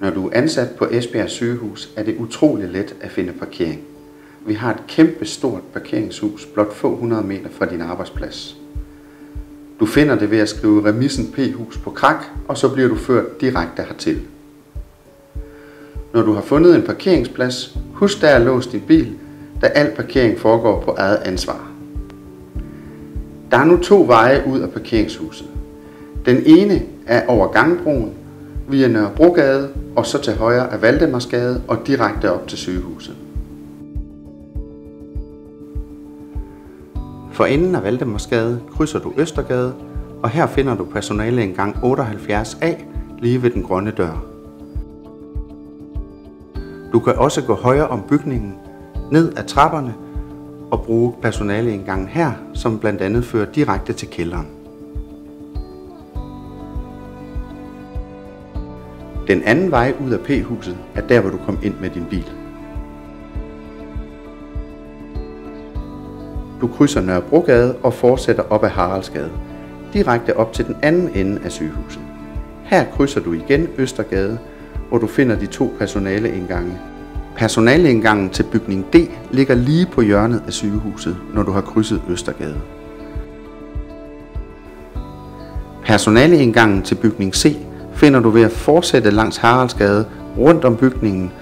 Når du er ansat på Esbjerg Sygehus, er det utrolig let at finde parkering. Vi har et kæmpe stort parkeringshus blot få 100 meter fra din arbejdsplads. Du finder det ved at skrive remissen P-hus på krak, og så bliver du ført direkte hertil. Når du har fundet en parkeringsplads, husk da at låse din bil, da al parkering foregår på eget ansvar. Der er nu 2 veje ud af parkeringshuset. Den ene er over Gangbroen, via Nørrebrogade og så til højre af Valdemarsgade og direkte op til sygehuset. For enden af Valdemarsgade krydser du Østergade, og her finder du personaleindgang 78A lige ved den grønne dør. Du kan også gå højre om bygningen, ned ad trapperne og bruge personaleindgangen her, som blandt andet fører direkte til kælderen. Den anden vej ud af P-huset er der, hvor du kom ind med din bil. Du krydser Nørrebrogade og fortsætter op ad Haraldsgade, direkte op til den anden ende af sygehuset. Her krydser du igen Østergade, hvor du finder de 2 personaleindgange. Personaleindgangen til bygning D ligger lige på hjørnet af sygehuset, når du har krydset Østergade. Personaleindgangen til bygning C finder du ved at fortsætte langs Haraldsgade rundt om bygningen,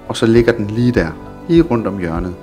og så ligger den lige der, lige rundt om hjørnet.